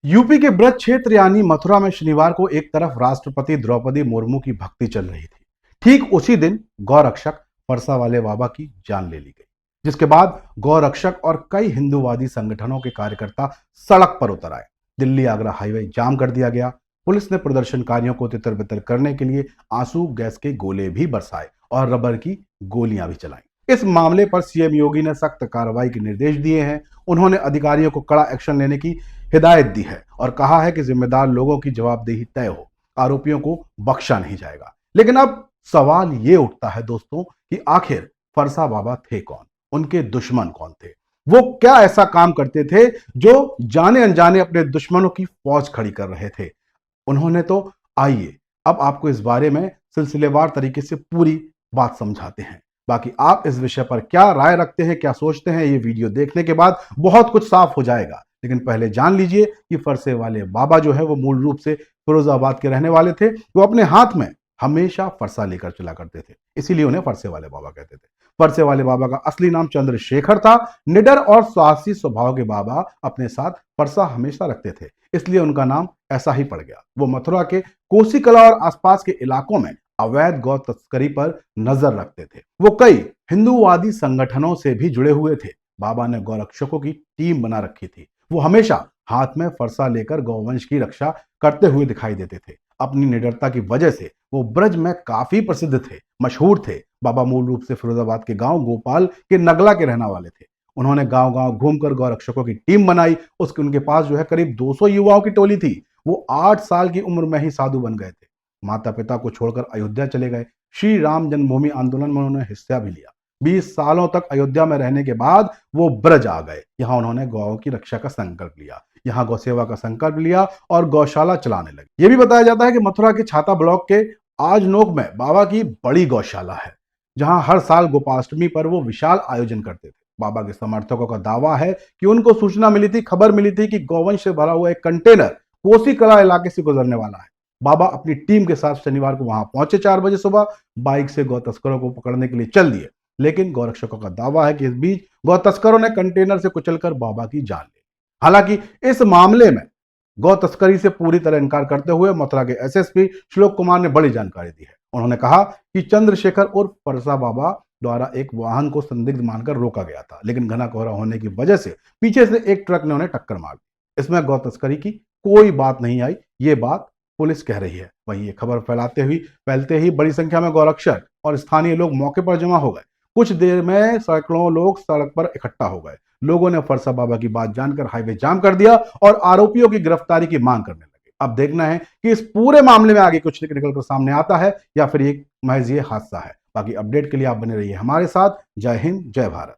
UP के ब्रज क्षेत्र यानी मथुरा में शनिवार को एक तरफ राष्ट्रपति द्रौपदी मुर्मू की भक्ति चल रही थी। ठीक उसी दिन गौरक्षक परसा वाले बाबा की जान ले ली गई, जिसके बाद गौरक्षक और कई हिंदूवादी संगठनों के कार्यकर्ता सड़क पर उतर आए। दिल्ली आगरा हाईवे जाम कर दिया गया। पुलिस ने प्रदर्शनकारियों को तितर बितर करने के लिए आंसू गैस के गोले भी बरसाए और रबर की गोलियां भी चलाई। इस मामले पर सीएम योगी ने सख्त कार्रवाई के निर्देश दिए हैं। उन्होंने अधिकारियों को कड़ा एक्शन लेने की हिदायत दी है और कहा है कि जिम्मेदार लोगों की जवाबदेही तय हो, आरोपियों को बख्शा नहीं जाएगा। लेकिन अब सवाल ये उठता है दोस्तों कि आखिर फरसा बाबा थे कौन, उनके दुश्मन कौन थे, वो क्या ऐसा काम करते थे जो जाने अनजाने अपने दुश्मनों की फौज खड़ी कर रहे थे। उन्होंने तो आइए अब आपको इस बारे में सिलसिलेवार तरीके से पूरी बात समझाते हैं। बाकी आप इस विषय पर क्या राय रखते हैं, क्या सोचते हैं, ये वीडियो देखने के बाद बहुत कुछ साफ हो जाएगा। लेकिन पहले जान लीजिए कि फरसे वाले बाबा जो है वो मूल रूप से फिरोजाबाद के रहने वाले थे। वो अपने हाथ में हमेशा फरसा लेकर चला करते थे, इसीलिए उन्हें फरसे वाले बाबा कहते थे। फरसे वाले बाबा का असली नाम चंद्रशेखर था। निडर और साहसी स्वभाव के बाबा अपने साथ फरसा हमेशा रखते थे, इसलिए उनका नाम ऐसा ही पड़ गया। वो मथुरा के कोसी कला और आसपास के इलाकों में अवैध गौ तस्करी पर नजर रखते थे। वो कई हिंदूवादी संगठनों से भी जुड़े हुए थे। बाबा ने गौरक्षकों की टीम बना रखी थी। वो हमेशा हाथ में फरसा लेकर गौवंश की रक्षा करते हुए दिखाई देते थे। अपनी निडरता की वजह से वो ब्रज में काफी प्रसिद्ध थे, मशहूर थे। बाबा मूल रूप से फिरोजाबाद के गांव गोपाल के नगला के रहने वाले थे। उन्होंने गांव गांव घूमकर गौरक्षकों की टीम बनाई। उसके उनके पास जो है करीब 200 युवाओं की टोली थी। वो 8 साल की उम्र में ही साधु बन गए थे। माता पिता को छोड़कर अयोध्या चले गए। श्री राम जन्मभूमि आंदोलन में उन्होंने हिस्सा भी लिया। 20 सालों तक अयोध्या में रहने के बाद वो ब्रज आ गए। यहाँ उन्होंने गौ की रक्षा का संकल्प लिया, यहाँ गौ सेवा का संकल्प लिया और गौशाला चलाने लगे। ये भी बताया जाता है कि मथुरा के छाता ब्लॉक के आजनोक में बाबा की बड़ी गौशाला है, जहां हर साल गोपाष्टमी पर वो विशाल आयोजन करते थे। बाबा के समर्थकों का दावा है कि उनको सूचना मिली थी, खबर मिली थी कि गौवंश से भरा हुआ एक कंटेनर कोसी कला इलाके से गुजरने वाला है। बाबा अपनी टीम के साथ शनिवार को वहां पहुंचे। 4 बजे सुबह बाइक से गौ तस्करों को पकड़ने के लिए चल दिए। लेकिन गौरक्षकों का दावा है कि इस बीच गौ तस्करों ने कंटेनर से कुचलकर बाबा की जान ली। हालांकि इस मामले में गौ तस्करी से पूरी तरह इनकार करते हुए मथुरा के एसएसपी श्लोक कुमार ने बड़ी जानकारी दी है। उन्होंने कहा कि चंद्रशेखर उर्फ परसा बाबा द्वारा एक वाहन को संदिग्ध मानकर रोका गया था, लेकिन घना कोहरा होने की वजह से पीछे से एक ट्रक ने उन्हें टक्कर मार दी। इसमें गौ तस्करी की कोई बात नहीं आई, ये बात पुलिस कह रही है। वहीं ये खबर फैलते ही बड़ी संख्या में गौरक्षक और स्थानीय लोग मौके पर जमा हो गए। कुछ देर में सैकड़ों लोग सड़क पर इकट्ठा हो गए। लोगों ने फरसा बाबा की बात जानकर हाईवे जाम कर दिया और आरोपियों की गिरफ्तारी की मांग करने लगे। अब देखना है कि इस पूरे मामले में आगे कुछ निकलकर सामने आता है या फिर एक महज ये हादसा है। बाकी अपडेट के लिए आप बने रहिए हमारे साथ। जय हिंद, जय भारत।